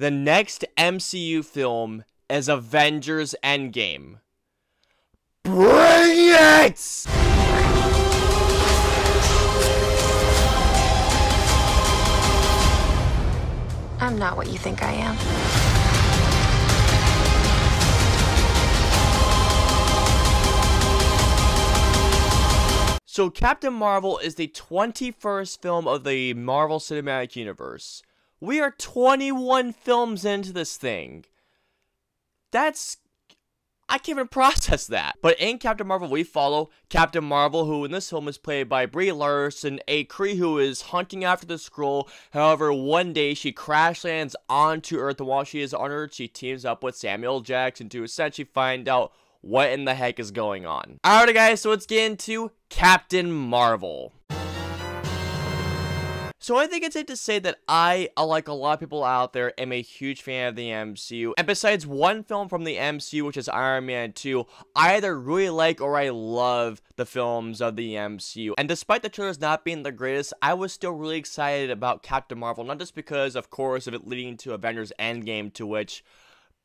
the next MCU film is Avengers Endgame. Bring it! I'm not what you think I am. So Captain Marvel is the 21st film of the Marvel Cinematic Universe. We are 21 films into this thing. I can't even process that. But in Captain Marvel, we follow Captain Marvel, who in this film is played by Brie Larson, a Kree who is hunting after the Skrull. However, one day she crash lands onto Earth, and while she is on Earth, she teams up with Samuel Jackson to essentially find out what in the heck is going on. Alright guys, so let's get into Captain Marvel. So I think it's safe to say that I, like a lot of people out there, am a huge fan of the MCU. And besides one film from the MCU, which is Iron Man 2, I either really like or I love the films of the MCU. And despite the trailers not being the greatest, I was still really excited about Captain Marvel. Not just because, of course, of it leading to Avengers Endgame, to which...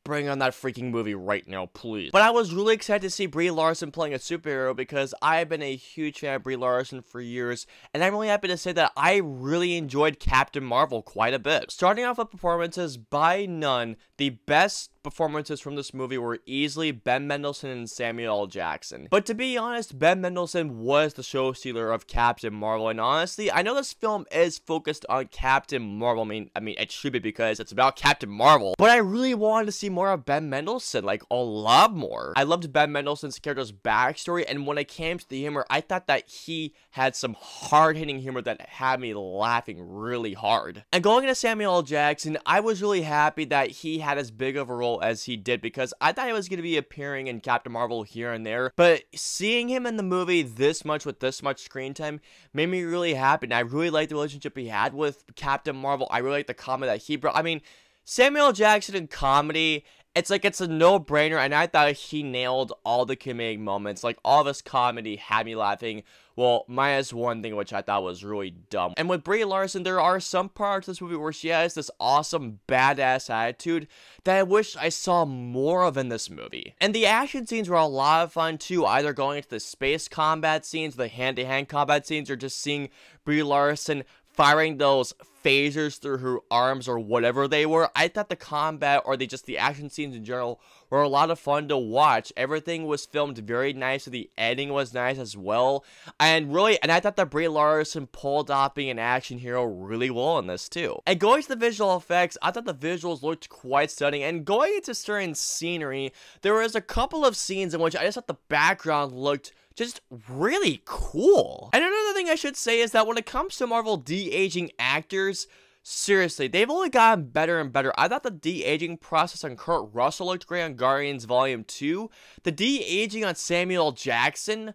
bring on that freaking movie right now, please. But I was really excited to see Brie Larson playing a superhero because I've been a huge fan of Brie Larson for years, and I'm really happy to say that I really enjoyed Captain Marvel quite a bit. Starting off with performances, by none, the best performances from this movie were easily Ben Mendelsohn and Samuel L. Jackson. But to be honest, Ben Mendelsohn was the show stealer of Captain Marvel, and honestly, I know this film is focused on Captain Marvel. I mean, it should be because it's about Captain Marvel, but I really wanted to see more of Ben Mendelsohn, like a lot more. I loved Ben Mendelsohn's character's backstory, and when it came to the humor, I thought that he had some hard-hitting humor that had me laughing really hard. And going into Samuel L. Jackson, I was really happy that he had as big of a role as he did because I thought he was going to be appearing in Captain Marvel here and there, but seeing him in the movie this much with this much screen time made me really happy, and I really liked the relationship he had with Captain Marvel. I really liked the comedy that he brought. I mean, Samuel L. Jackson in comedy, it's a no-brainer, and I thought he nailed all the comedic moments. Like, all of his comedy had me laughing. Well, minus one thing, which I thought was really dumb. And with Brie Larson, there are some parts of this movie where she has this awesome, badass attitude that I wish I saw more of in this movie. And the action scenes were a lot of fun, too, either going into the space combat scenes, the hand-to-hand combat scenes, or just seeing Brie Larson firing those phasers through her arms or whatever they were. I thought the combat or the action scenes in general were a lot of fun to watch. Everything was filmed very nice, so the editing was nice as well. And I thought that Brie Larson pulled off being an action hero really well in this too. And going to the visual effects, I thought the visuals looked quite stunning. And going into certain scenery, there was a couple of scenes in which I just thought the background looked just really cool. And another thing I should say is that when it comes to Marvel de-aging actors, seriously, they've only gotten better and better. I thought the de-aging process on Kurt Russell looked great on Guardians Volume 2. The de-aging on Samuel L. Jackson,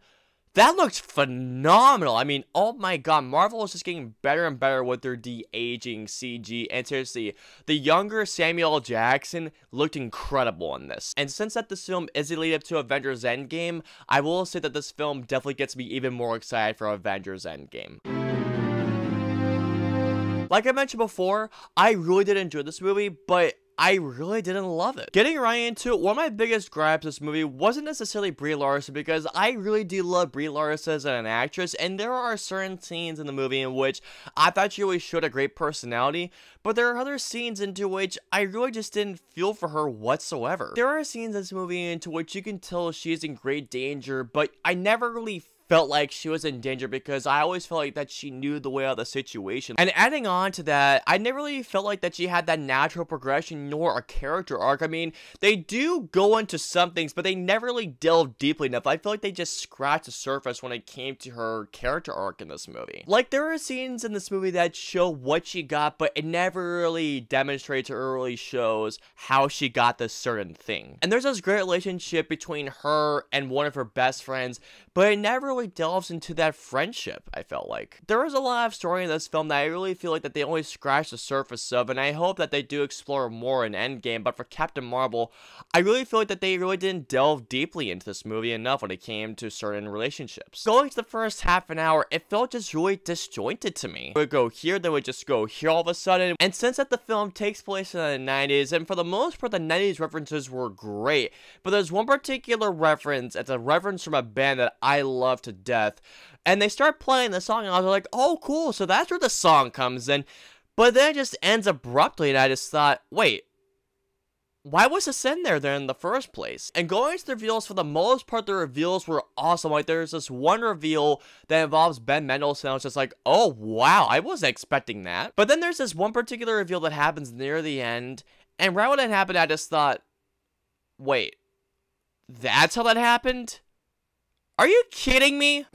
that looked phenomenal. I mean, oh my god, Marvel is just getting better and better with their de-aging CG. And seriously, the younger Samuel L. Jackson looked incredible in this. And since that this film is a lead up to Avengers Endgame, I will say that this film definitely gets me even more excited for Avengers Endgame. Like I mentioned before, I really did enjoy this movie, but I really didn't love it. Getting right into it, one of my biggest gripes of this movie wasn't necessarily Brie Larson, because I really do love Brie Larson as an actress, and there are certain scenes in the movie in which I thought she really showed a great personality, but there are other scenes into which I really just didn't feel for her whatsoever. There are scenes in this movie into which you can tell she is in great danger, but I never really felt like she was in danger because I always felt like that she knew the way out of the situation. And adding on to that, I never really felt like that she had that natural progression nor a character arc. I mean, they do go into some things, but they never really delve deeply enough. I feel like they just scratched the surface when it came to her character arc in this movie. Like, there are scenes in this movie that show what she got, but it never really demonstrates or really shows how she got this certain thing. And there's this great relationship between her and one of her best friends, but it never really really delves into that friendship, I felt like. There is a lot of story in this film that I really feel like that they only scratched the surface of, and I hope that they do explore more in Endgame, but for Captain Marvel, I really feel like that they really didn't delve deeply into this movie enough when it came to certain relationships. Going to the first half an hour, it felt just really disjointed to me. It would go here, then would just go here all of a sudden, and since that the film takes place in the 90s, and for the most part the 90s references were great, but there's one particular reference, it's a reference from a band that I love to death, and they start playing the song and I was like, oh cool, so that's where the song comes in, but then it just ends abruptly and I just thought, wait, why was this in there then in the first place? And going to the reveals, for the most part, the reveals were awesome. Like, there's this one reveal that involves Ben Mendelsohn. I was just like, oh, wow, I wasn't expecting that. But then there's this one particular reveal that happens near the end. And right when it happened, I just thought, wait, that's how that happened? Are you kidding me?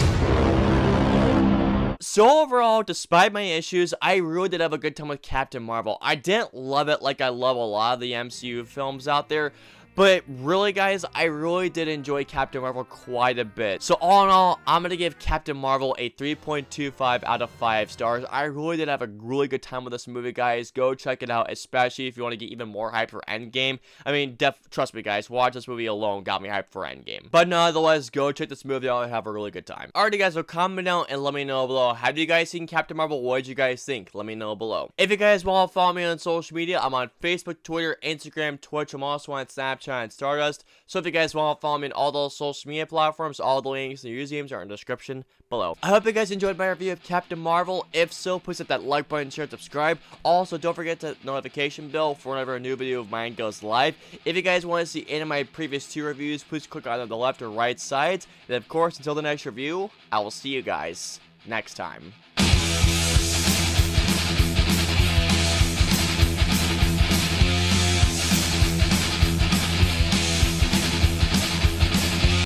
So overall, despite my issues, I really did have a good time with Captain Marvel. I didn't love it like I love a lot of the MCU films out there, but really guys, I really did enjoy Captain Marvel quite a bit. So all in all, I'm going to give Captain Marvel a 3.25 out of 5 stars. I really did have a really good time with this movie, guys. Go check it out, especially if you want to get even more hyped for Endgame. I mean, trust me guys, watch this movie alone got me hyped for Endgame. But nonetheless, go check this movie out and have a really good time. Alrighty guys, so comment down and let me know below. Have you guys seen Captain Marvel? What did you guys think? Let me know below. If you guys want to follow me on social media, I'm on Facebook, Twitter, Instagram, Twitch. I'm also on Snapchat and Stardust. So if you guys want to follow me on all those social media platforms, all the links and usernames are in the description below. I hope you guys enjoyed my review of Captain Marvel. If so, please hit that like button, share, subscribe. Also, don't forget the notification bell for whenever a new video of mine goes live. If you guys want to see any of my previous 2 reviews, please click on the left or right sides. And of course, until the next review, I will see you guys next time.